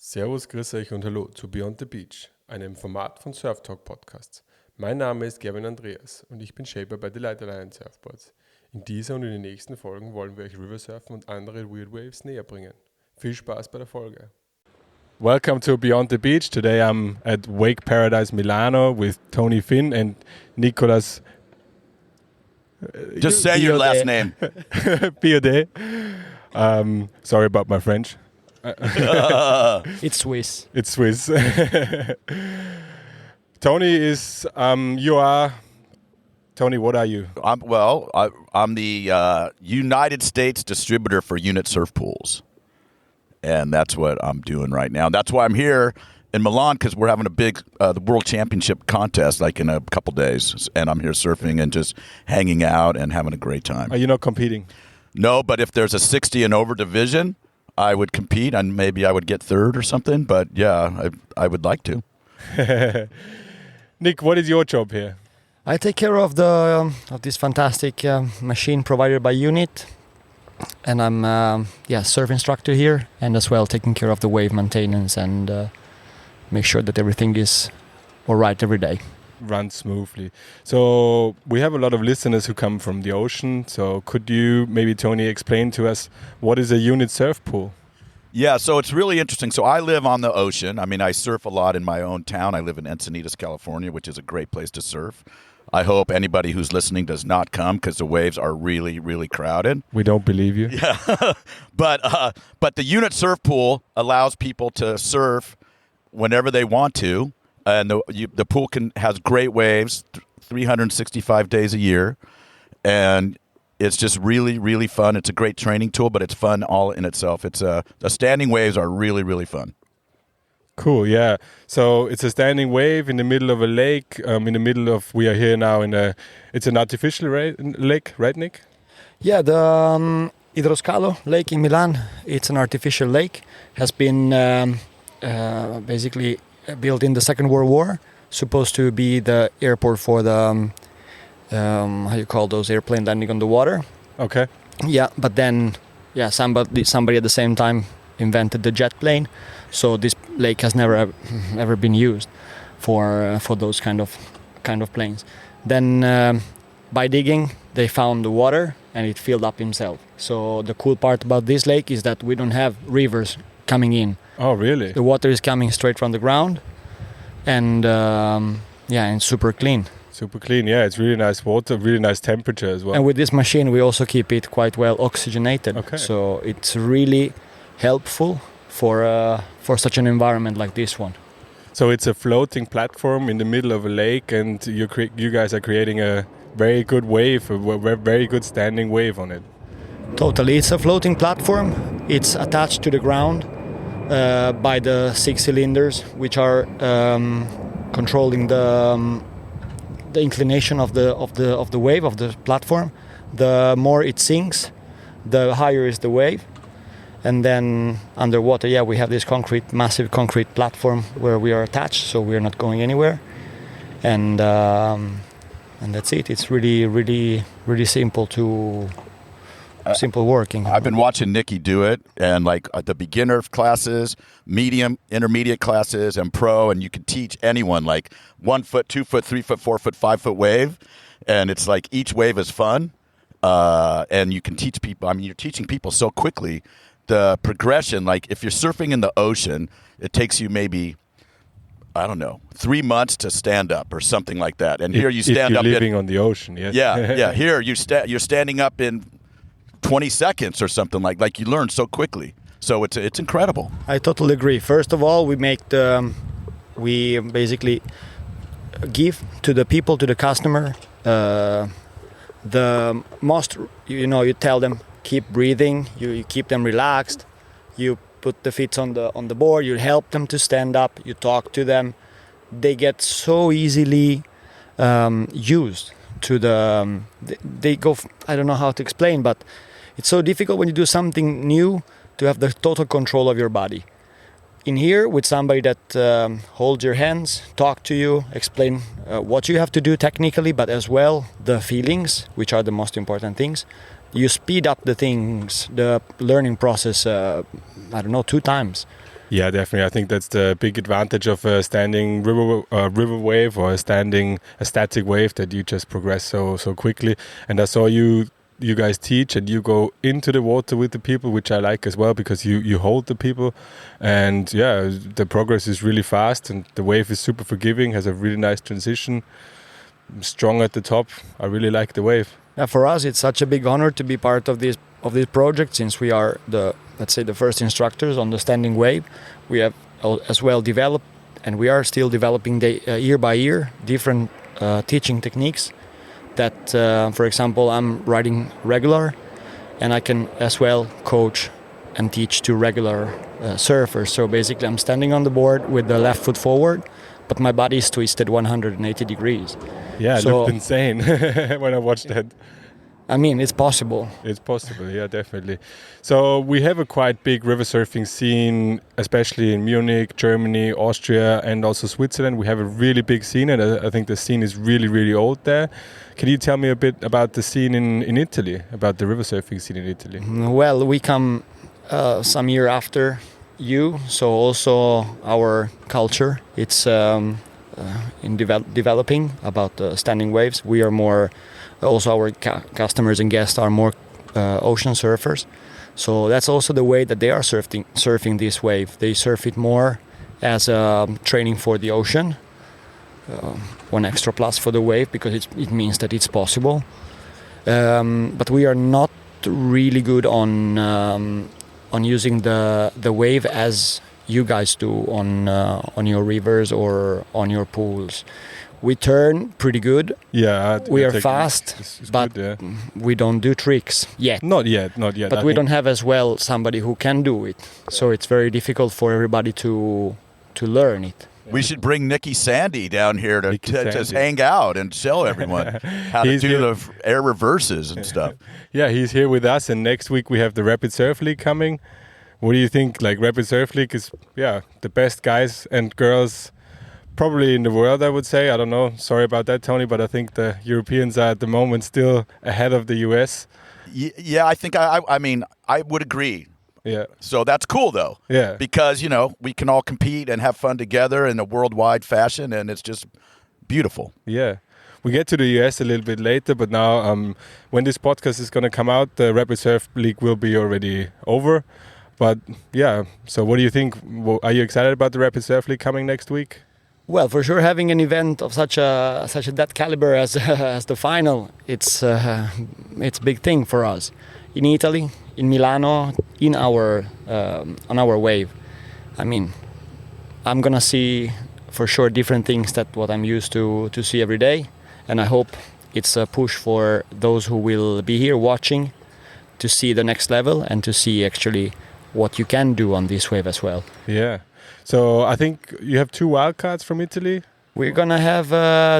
Servus, grüß euch und hallo zu Beyond the Beach, einem Format von Surf Talk Podcasts. Mein Name ist Gavin Andreas und ich bin Shaper bei The Light Alliance Surfboards. In dieser und in den nächsten Folgen wollen wir euch Riversurfen und andere Weird Waves näher bringen. Viel Spaß bei der Folge. Welcome to Beyond the Beach. Today I'm at Wakeparadise Milano with Tony Finn and Nicholas Just say your last name. Biaudet. Sorry about my French. It's Swiss. It's Swiss. Tony is, Tony, what are you? I'm the United States distributor for Unit Surfpools. And that's what I'm doing right now. That's why I'm here in Milan, because we're having a big the World Championship contest like in a couple days. And I'm here surfing and just hanging out and having a great time. Are you not competing? No, but if there's a 60 and over division, I would compete and maybe I would get third or something. But yeah, I would like to. Nick, what is your job here? I take care of the of this fantastic machine provided by Unit, and I'm surf instructor here, and as well taking care of the wave maintenance and make sure that everything is all right every day. Runs smoothly. So we have a lot of listeners who come from the ocean. So could you maybe, Tony, explain to us what is a unit surf pool? Yeah, so it's really interesting. So I live on the ocean. I mean, I surf a lot in my own town. I live in Encinitas, California, which is a great place to surf. I hope anybody who's listening does not come because the waves are really, really crowded. We don't believe you. Yeah, but the unit surf pool allows people to surf whenever they want to. And the pool has great waves 365 days a year. And it's just really, really fun. It's a great training tool, but it's fun all in itself. The standing waves are really, really fun. Cool, yeah. So it's a standing wave in the middle of a lake. We are here now it's an artificial lake, right, Nick? Yeah, the Idroscalo Lake in Milan, it's an artificial lake. Has been basically built in the Second World War, supposed to be the airport for the how you call those airplane landing on the water. Okay. Yeah, but then somebody at the same time invented the jet plane, so this lake has never ever been used for those kind of planes. Then by digging, they found the water and it filled up himself. So the cool part about this lake is that we don't have rivers coming in. Oh, really? The water is coming straight from the ground, and and super clean. Super clean, yeah. It's really nice water, really nice temperature as well. And with this machine, we also keep it quite well oxygenated. Okay. So it's really helpful for such an environment like this one. So it's a floating platform in the middle of a lake, and you guys are creating a very good wave, a very good standing wave on it. Totally, it's a floating platform. It's attached to the ground by the 6 cylinders, which are controlling the inclination of the wave of the platform. The more it sinks, the higher is the wave. And then underwater, we have this massive concrete platform where we are attached, so we are not going anywhere. And that's it. It's really, really, really simple simple working. I've been watching Nikki do it, and like at the beginner classes, medium, intermediate classes, and pro, and you can teach anyone like 1 foot, 2 foot, 3 foot, 4 foot, 5 foot wave, and it's like each wave is fun, and you can teach people. I mean, you're teaching people so quickly. The progression, like if you're surfing in the ocean, it takes you maybe, I don't know, 3 months to stand up or something like that. And here you stand up. If you're living on the ocean, yes. Yeah. Here you're standing up in 20 seconds or something like you learn so quickly. So it's incredible. I totally agree. First of all, we basically give to the people, to the customer, the most, you tell them, keep breathing, you keep them relaxed, you put the feet on the board, you help them to stand up, you talk to them. They get so easily used to they go, I don't know how to explain, but it's so difficult when you do something new to have the total control of your body. In here, with somebody that holds your hands, talk to you, explain what you have to do technically, but as well the feelings, which are the most important things. You speed up the things, the learning process, 2 times. Yeah, definitely. I think that's the big advantage of a standing river wave or a static wave, that you just progress so quickly. And I saw you guys teach, and you go into the water with the people, which I like as well, because you hold the people, and yeah, the progress is really fast, and the wave is super forgiving, has a really nice transition, strong at the top. I really like the wave. Yeah, for us, it's such a big honor to be part of this project, since we are the first instructors on the standing wave. We have as well developed, and we are still developing year by year different teaching techniques. That, for example, I'm riding regular, and I can as well coach and teach to regular surfers. So basically, I'm standing on the board with the left foot forward, but my body is twisted 180 degrees. Yeah, it looked insane when I watched that. I mean, it's possible. It's possible, yeah, definitely. So we have a quite big river surfing scene, especially in Munich, Germany, Austria, and also Switzerland. We have a really big scene, and I think the scene is really, really old there. Can you tell me a bit about the scene in Italy, about the river surfing scene in Italy? Well, we come some year after you, so also our culture, it's in developing about the standing waves. We are more... Also, our customers and guests are more ocean surfers, so that's also the way that they are surfing this wave. They surf it more as training for the ocean, one extra plus for the wave, because it means that it's possible. But we are not really good on using the wave as you guys do on your rivers or on your pools. We turn pretty good. Yeah, we are fast, but good, yeah. We don't do tricks yet. Not yet. But we don't have as well somebody who can do it, so it's very difficult for everybody to learn it. We should bring Nicky Sandy down here to just hang out and show everyone how to do the air reverses and stuff. Yeah, he's here with us, and next week we have the Rapid Surf League coming. What do you think? Like, Rapid Surf League is, the best guys and girls probably in the world, I would say. I don't know. Sorry about that, Tony, but I think the Europeans are at the moment still ahead of the US. Yeah, I think I would agree. Yeah. So that's cool, though. Yeah. Because, we can all compete and have fun together in a worldwide fashion, and it's just beautiful. Yeah. We get to the US a little bit later, but now when this podcast is going to come out, the Rapid Surf League will be already over. But yeah, so what do you think? Are you excited about the Rapid Surf League coming next week? Well, for sure, having an event of such that caliber as the final, it's a big thing for us. In Italy, in Milano, in our on our wave. I mean, I'm gonna see for sure different things that what I'm used to see every day, and I hope it's a push for those who will be here watching to see the next level and to see actually what you can do on this wave as well. Yeah. So I think you have 2 wildcards from Italy. We're gonna have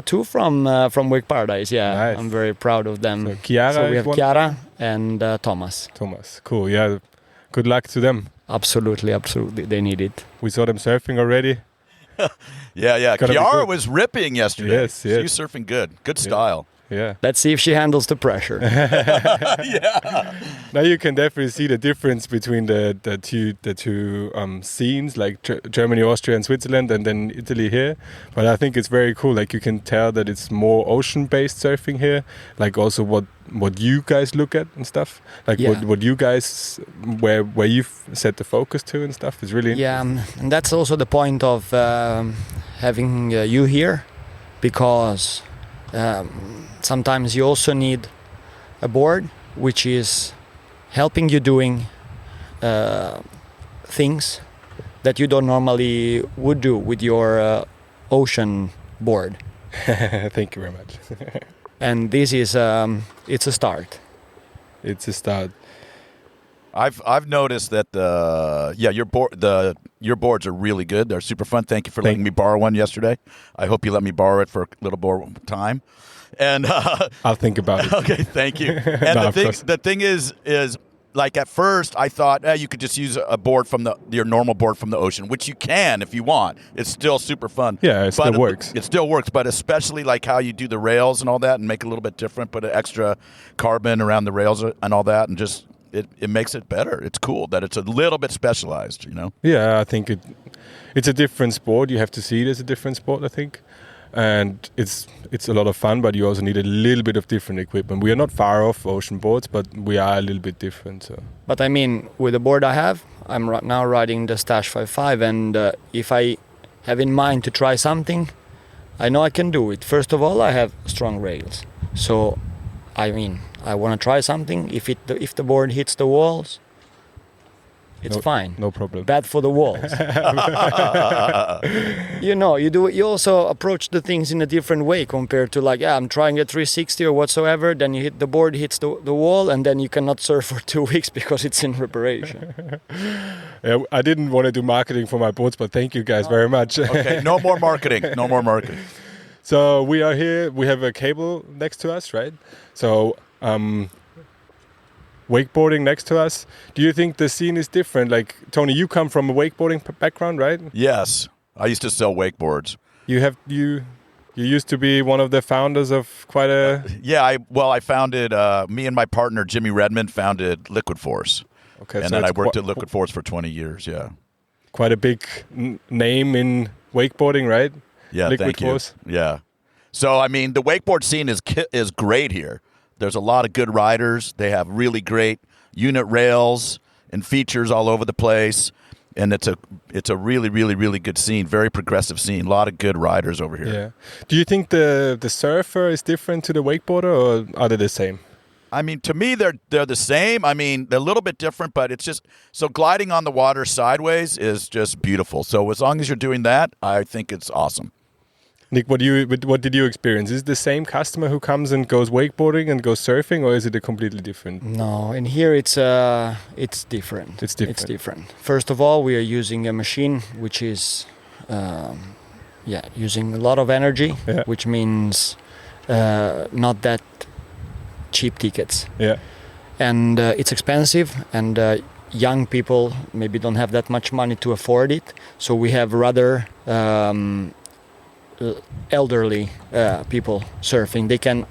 2 from Wakeparadise. Yeah, nice. I'm very proud of them. So Chiara, so we have Chiara and Thomas. Thomas, cool. Yeah, good luck to them. Absolutely, they need it. We saw them surfing already. Yeah. Chiara was ripping yesterday. Yes. She was surfing good style. Yeah. Let's see if she handles the pressure. Yeah. Now you can definitely see the difference between the two scenes, like Germany, Austria, and Switzerland, and then Italy here. But I think it's very cool. Like, you can tell that it's more ocean-based surfing here. Like, also what you guys look at and stuff. Like, what you guys where you've set the focus to and stuff is really interesting. Yeah, and that's also the point of having you here, because sometimes you also need a board which is helping you doing things that you don't normally would do with your ocean board. Thank you very much. And this is it's a start. It's a start. I've noticed that your boards are really good. They're super fun. Thank you for letting me borrow one yesterday. I hope you let me borrow it for a little more time. And I'll think about it. Okay, thank you. And the thing is like, at first I thought you could just use a board from your normal board from the ocean, which you can if you want. It's still super fun. Yeah, it still works. It still works, but especially like how you do the rails and all that, and make it a little bit different, put an extra carbon around the rails and all that, and just it makes it better. It's cool that it's a little bit specialized, you know? Yeah, I think it's a different sport. You have to see it as a different sport, I think. And it's a lot of fun, but you also need a little bit of different equipment. We are not far off ocean boards, but we are a little bit different. So. But I mean, with the board I have, I'm now riding the Stash 5.5, and if I have in mind to try something, I know I can do it. First of all, I have strong rails. So, I mean, I want to try something. If the board hits the walls, it's fine. No problem. Bad for the walls. You also approach the things in a different way compared to I'm trying a 360 or whatsoever, then the board hits the wall, and then you cannot surf for 2 weeks because it's in reparation. Yeah, I didn't want to do marketing for my boards, but thank you guys very much. Okay, no more marketing. No more marketing. So we are here. We have a cable next to us, right? So wakeboarding next to us. Do you think the scene is different? Like, Tony, you come from a wakeboarding background, right? Yes. I used to sell wakeboards. You used to be one of the founders of quite a... I founded, me and my partner, Jimmy Redmond, founded Liquid Force. Okay, and then I worked at Liquid Force for 20 years, yeah. Quite a big name in wakeboarding, right? Yeah, Liquid thank Force. You. Yeah. So, I mean, the wakeboard scene is great here. There's a lot of good riders. They have really great unit rails and features all over the place. And it's a really, really, really good scene. Very progressive scene. A lot of good riders over here. Yeah. Do you think the surfer is different to the wakeboarder, or are they the same? I mean, to me, they're the same. I mean, they're a little bit different, but it's just so gliding on the water sideways is just beautiful. So as long as you're doing that, I think it's awesome. Nick, what did you experience? Is it the same customer who comes and goes wakeboarding and goes surfing, or is it a completely different? No, in here it's different. It's different. First of all, we are using a machine which is using a lot of energy, which means not that cheap tickets. Yeah. And it's expensive, and young people maybe don't have that much money to afford it. So we have rather elderly people surfing. They can,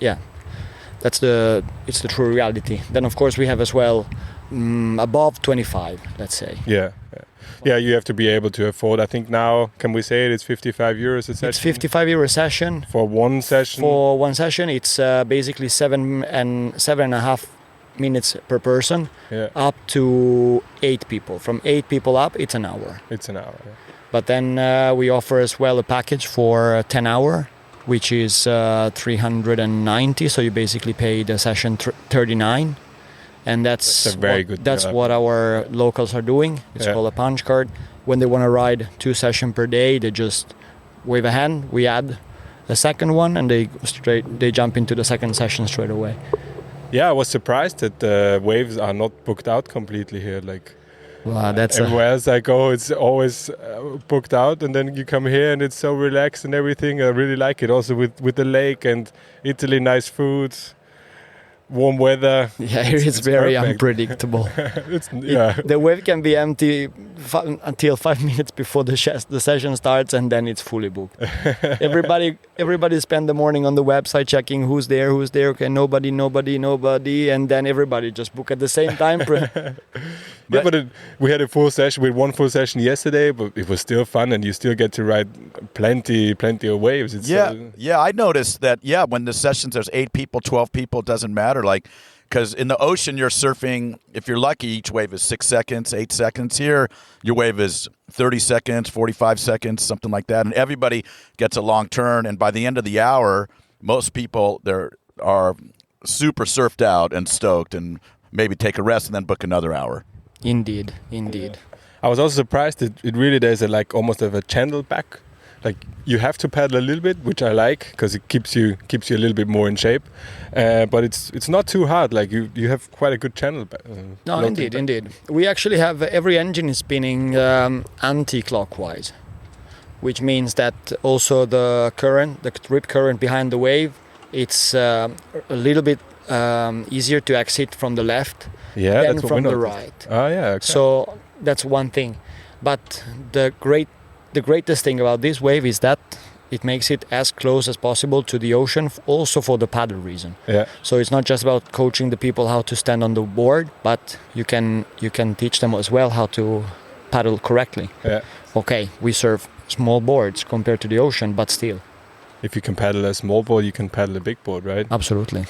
it's the true reality. Then of course we have as well above 25, let's say. Yeah, you have to be able to afford. I think now, can we say it's 55 euros a session? It's 55 euro a session. For one session? For one session, it's basically 7.5 minutes per person, up to 8 people. From 8 people up, it's an hour. It's an hour, yeah. But then we offer as well a package for 10 hour, which is 390. So you basically pay the session 39, and that's very good. That's what our locals are doing. It's called a punch card. When they want to ride 2 sessions per day, they just wave a hand. We add a second one, and they jump into the second session straight away. Yeah, I was surprised that the waves are not booked out completely here. Like. Wow, everywhere else I go, it's always booked out, and then you come here and it's so relaxed and everything. I really like it. Also with the lake and Italy, nice food, warm weather. Yeah, it's very perfect. Unpredictable. The wave can be empty until 5 minutes before the session starts, and then it's fully booked. Everybody spend the morning on the website checking who's there. Okay, nobody, and then everybody just book at the same time. We had a full session. We had one full session yesterday, but it was still fun, and you still get to ride plenty of waves. I noticed that. Yeah, when the sessions there's 8 people, 12 people, it doesn't matter. Like, because in the ocean you're surfing. If you're lucky, each wave is 6 seconds, 8 seconds. Here, your wave is 30 seconds, 45 seconds, something like that, and everybody gets a long turn. And by the end of the hour, most people are super surfed out and stoked, and maybe take a rest and then book another hour. Indeed. I was also surprised that it really there's almost of a channel back. Like, you have to paddle a little bit, which I like because it keeps you a little bit more in shape. But it's not too hard. Like you have quite a good channel. No, indeed. We actually have every engine is spinning anti-clockwise, which means that also the rip current behind the wave, it's a little bit easier to exit from the left than from the right. Oh yeah. Okay. So that's one thing. But the greatest thing about this wave is that it makes it as close as possible to the ocean, also for the paddle reason. Yeah. So it's not just about coaching the people how to stand on the board, but you can teach them as well how to paddle correctly. Yeah. Okay, we surf small boards compared to the ocean, but still. If you can paddle a small board, you can paddle a big board, right? Absolutely.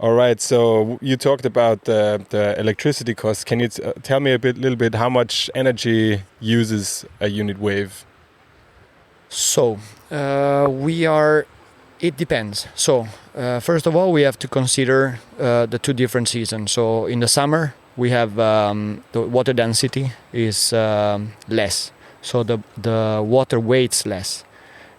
All right. So you talked about the electricity costs. Can you tell me little bit how much energy uses a unit wave? So it depends. So first of all, we have to consider the two different seasons. So in the summer, we have the water density is less. So the water weighs less.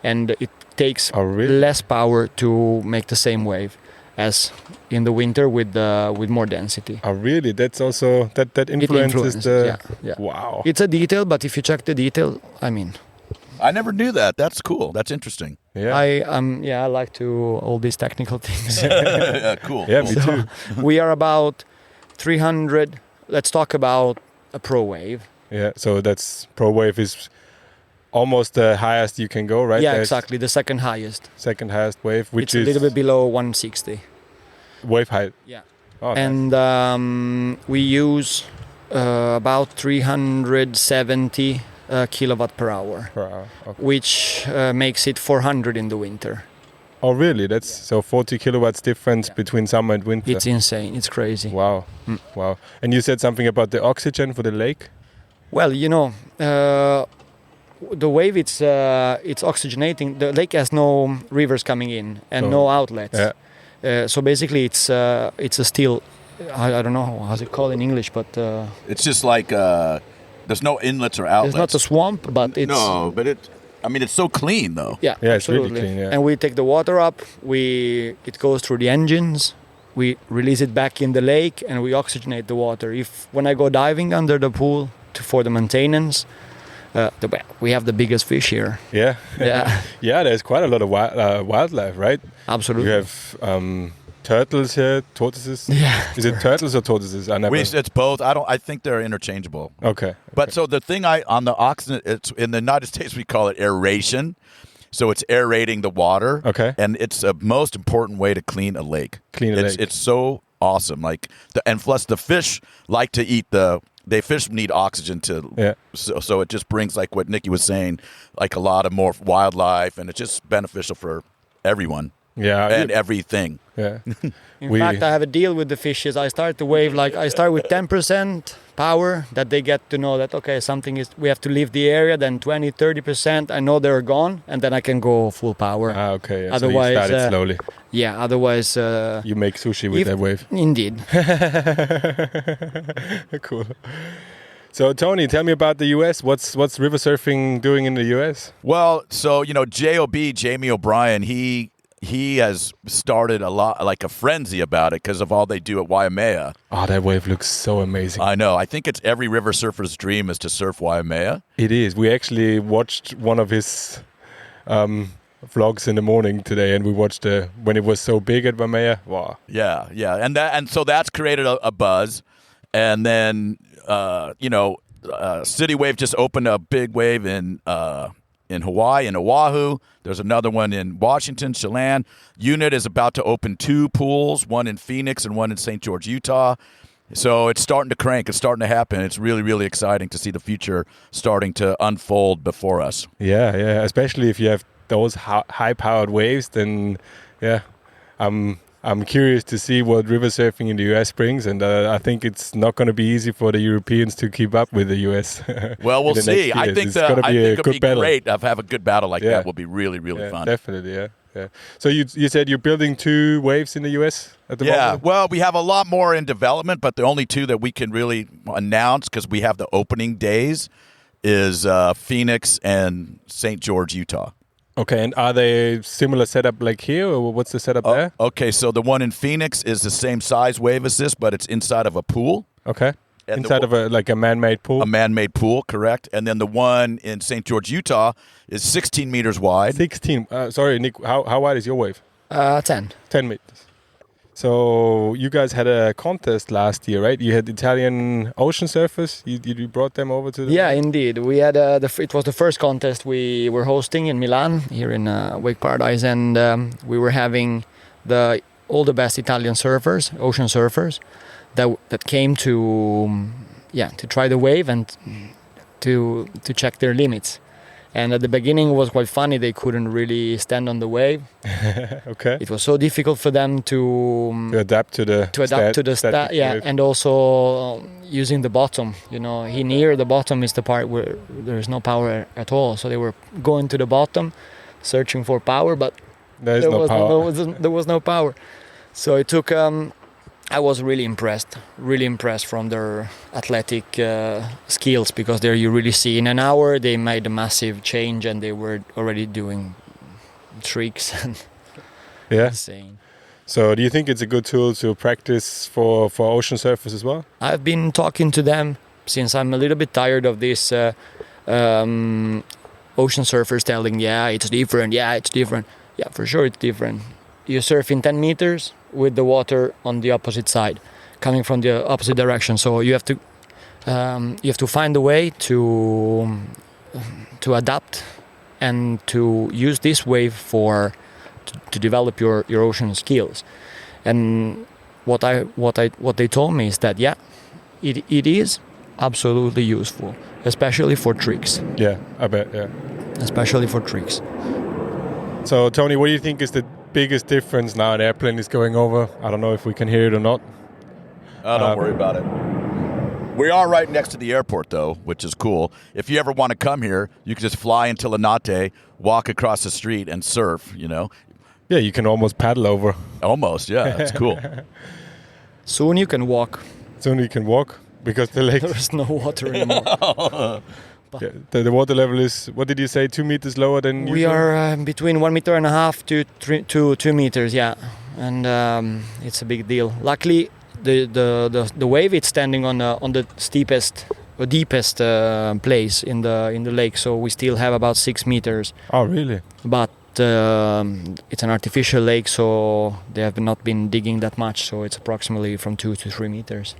And it takes less power to make the same wave as in the winter with more density. Oh, really? That's also that influences the. Yeah. Wow. It's a detail, but if you check the detail, I mean. I never knew that. That's cool. That's interesting. Yeah. I like to all these technical things. Yeah, cool. Yeah, cool. me too. We are about 300. Let's talk about a pro wave. Yeah. So that's pro wave is almost the highest you can go, right? Yeah, There's exactly. The second highest. Second highest wave, which it's is a little bit below 160. wave height. Yeah. Oh, and we use about 370 kilowatt per hour, Okay. which makes it 400 in the winter. Oh, really? That's so 40 kilowatts difference between summer and winter. It's insane. It's crazy. Wow. Wow. And you said something about the oxygen for the lake? Well, the wave it's oxygenating. The lake has no rivers coming in and no outlets. Yeah. So basically, it's a still. I don't know how's it called in English, but it's just like there's no inlets or outlets. It's not a swamp, but it's but it's so clean though. Yeah, yeah, absolutely. It's really clean. Yeah. And we take the water up. It goes through the engines. We release it back in the lake, and we oxygenate the water. When I go diving under the pool for the maintenance. We have the biggest fish here. Yeah. Yeah. Yeah, there's quite a lot of wildlife, right? Absolutely. You have turtles here, tortoises. Yeah. Is it turtles or tortoises? It's both. I think they're interchangeable. Okay. But so the thing on the oxygen, it's in the United States we call it aeration. So it's aerating the water. Okay. And it's a most important way to clean a lake. It's so awesome. And plus the fish like to eat fish need oxygen so it just brings, like what Nikki was saying, like a lot of more wildlife, and it's just beneficial for everyone. Yeah. And everything. Yeah. In fact, I have a deal with the fishes. I start the wave I start with 10% power that they get to know that, okay, we have to leave the area, then 20, 30%, I know they're gone, and then I can go full power. Okay. Yeah. Otherwise, so you start it slowly. Yeah, other's... you make sushi with that wave. Indeed. Cool. So, Tony, tell me about the U.S. What's river surfing doing in the U.S.? Well, so, J.O.B., Jamie O'Brien, he has started a frenzy about it because of all they do at Waimea. Oh, that wave looks so amazing. I know. I think it's every river surfer's dream is to surf Waimea. It is. We actually watched one of his vlogs in the morning today, and we watched when it was so big at Waimea. Wow. Yeah. And so that's created a buzz. And then, City Wave just opened a big wave in Hawaii, in Oahu. There's another one in Washington, Chelan. Unit is about to open 2 pools, one in Phoenix and one in St. George, Utah. So it's starting to crank. It's starting to happen. It's really, really exciting to see the future starting to unfold before us. Yeah. Especially if you have those high-powered waves, then, yeah, I'm curious to see what river surfing in the US brings, and I think it's not going to be easy for the Europeans to keep up with the US. Well, we'll see. I think it'll be great to have a good battle like that. Will be really, really fun. Definitely, yeah. So you said you're building 2 waves in the US at the moment? Yeah, well, we have a lot more in development, but the only 2 that we can really announce because we have the opening days is Phoenix and St. George, Utah. Okay, and are they similar setup like here, or what's the setup there? Okay, so the one in Phoenix is the same size wave as this, but it's inside of a pool. Okay, and inside of a man-made pool? A man-made pool, correct. And then the one in St. George, Utah is 16 meters wide. 16? Sorry, Nick, how wide is your wave? 10. 10 meters. So you guys had a contest last year, right? You had Italian ocean surfers. You brought them over to the... Yeah, indeed. We had it was the first contest we were hosting in Milan, here in Wakeparadise, and we were having all the best Italian surfers, ocean surfers, that came to try the wave and to check their limits. And at the beginning it was quite funny. They couldn't really stand on the wave. Okay. It was so difficult for them to adapt to the yeah, and also using the bottom. Near the bottom is the part where there is no power at all. So they were going to the bottom, searching for power, but there was no power. So it took. I was really impressed from their athletic skills, because there you really see in an hour they made a massive change and they were already doing tricks. Yeah. Insane. So do you think it's a good tool to practice for ocean surfers as well? I've been talking to them since I'm a little bit tired of this ocean surfers telling, it's different. Yeah, for sure it's different. You surf in 10 meters with the water on the opposite side, coming from the opposite direction. So you have to find a way to adapt and to use this wave to develop your ocean skills. And what they told me is that it is absolutely useful, especially for tricks. Yeah, I bet. Yeah, especially for tricks. So Tony, what do you think is the biggest difference now an airplane is going over? I don't know if we can hear it or not. Don't worry about it. We are right next to the airport, though, which is cool. If you ever want to come here, you can just fly into Linate, walk across the street, and surf, Yeah, you can almost paddle over. Almost, yeah. It's cool. Soon you can walk. Because the lake... There's no water anymore. Yeah, the water level is, what did you say, 2 meters lower than usual? We are between 1.5 meters to 2 meters, yeah. And it's a big deal. Luckily, the wave it's standing on the steepest or deepest place in the lake, so we still have about 6 meters. Oh, really? But it's an artificial lake, so they have not been digging that much, so it's approximately from 2 to 3 meters.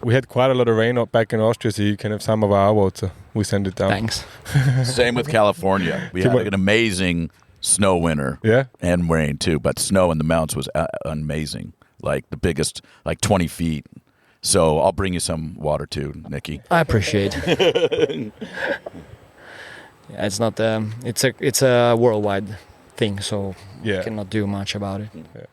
We had quite a lot of rain back in Austria, so you can have some of our water. We send it down. Thanks. Same with California. We had an amazing snow winter. Yeah. And rain too, but snow in the mountains was amazing. Like the biggest, 20 feet. So I'll bring you some water too, Nicky. I appreciate it. Yeah, it's not. It's a worldwide thing, so you cannot do much about it. Yeah.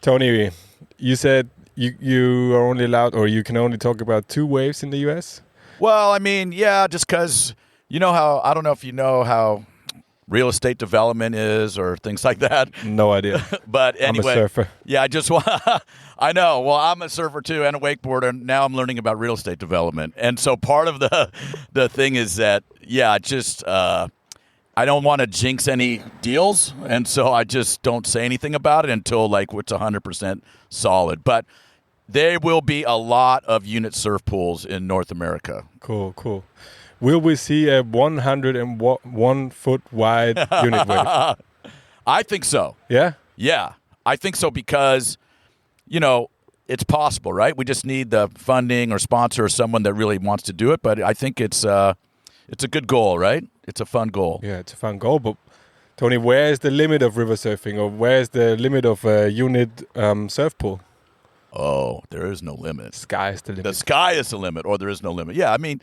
Tony, you said you are only allowed, or you can only talk about 2 waves in the US? Well, I mean, yeah, just because I don't know if you know how real estate development is or things like that. No idea. But anyway, I'm a surfer. Yeah, I know. Well, I'm a surfer too and a wakeboarder, and now I'm learning about real estate development. And so part of the thing is that, I don't want to jinx any deals, and so I just don't say anything about it until it's 100% solid. But there will be a lot of Unit Surfpools in North America. Cool. Will we see a 101 foot wide unit wave? I think so. Yeah? Yeah, I think so because, it's possible, right? We just need the funding or sponsor or someone that really wants to do it. But I think it's a good goal, right? It's a fun goal. Yeah, it's a fun goal. But Tony, where is the limit of river surfing, or where is the limit of a unit surf pool? Oh, there is no limit. Sky is the limit. The sky is the limit, or there is no limit. Yeah, I mean,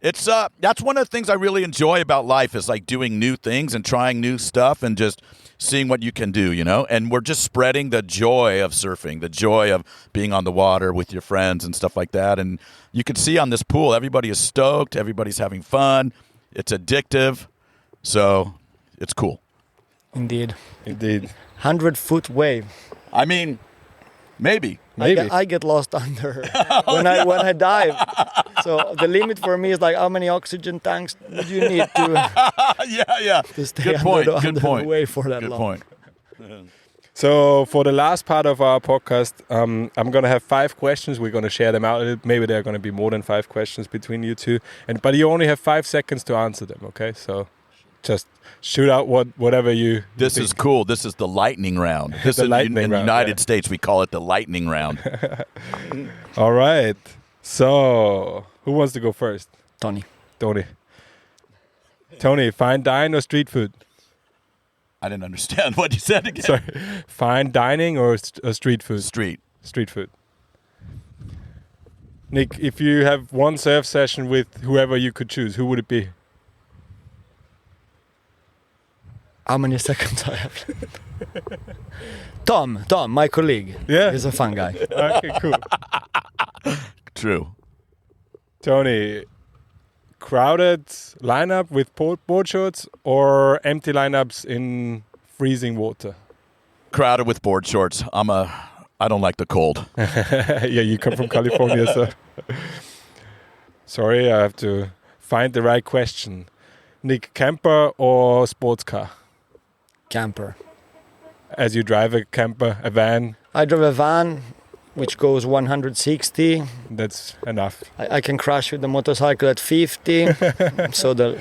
it's that's one of the things I really enjoy about life is doing new things and trying new stuff and just seeing what you can do, And we're just spreading the joy of surfing, the joy of being on the water with your friends and stuff like that. And you can see on this pool, everybody is stoked. Everybody's having fun. It's addictive. So it's cool. Indeed. 100-foot wave. I mean, maybe. I get lost under when I dive. So the limit for me is how many oxygen tanks would you need to to stay under the wave for that long. Good point. So for the last part of our podcast, I'm going to have 5 questions. We're going to share them out. Maybe there are going to be more than 5 questions between you two. But you only have 5 seconds to answer them, okay? So just shoot out whatever you. This think. is cool. This is the lightning round. This The in lightning round, United yeah. States we call it the lightning round. All right. So, who wants to go first? Tony. Tony, fine dine or street food? I didn't understand what you said again. Sorry, fine dining or street food? Street. Street food. Nick, if you have one surf session with whoever you could choose, who would it be? How many seconds I have? Tom, my colleague. Yeah. He's a fun guy. Okay, cool. True. Tony, crowded lineup with board shorts or empty lineups in freezing water? Crowded with board shorts. I don't like the cold. Yeah, you come from California, so. Sorry, I have to find the right question. Nick, camper or sports car? Camper. As you drive a camper, a van, I drive a van which goes 160. that's enough. I can crash with the motorcycle at 50. So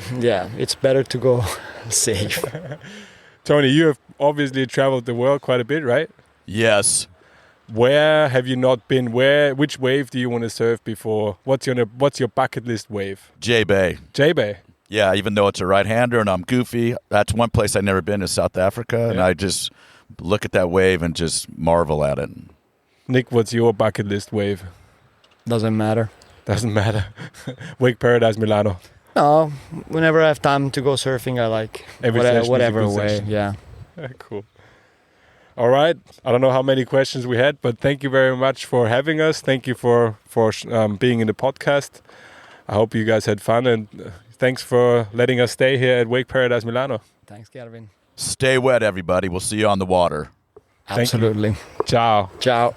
it's better to go safe. Tony, you have obviously traveled the world quite a bit, right? Yes. Where have you not been? Which wave do you want to surf before? What's your bucket list wave? J-Bay. J-Bay. Yeah, even though it's a right-hander and I'm goofy, that's one place I've never been is South Africa, and I just look at that wave and just marvel at it. Nick, what's your bucket list wave? Doesn't matter. Doesn't matter. Wakeparadise Milano. No, whenever I have time to go surfing, I like Every session is a whatever good way. session. Yeah. Cool. All right. I don't know how many questions we had, but thank you very much for having us. Thank you for being in the podcast. I hope you guys had fun, and thanks for letting us stay here at Wakeparadise Milano. Thanks, Gavin. Stay wet, everybody. We'll see you on the water. Absolutely. Ciao. Ciao.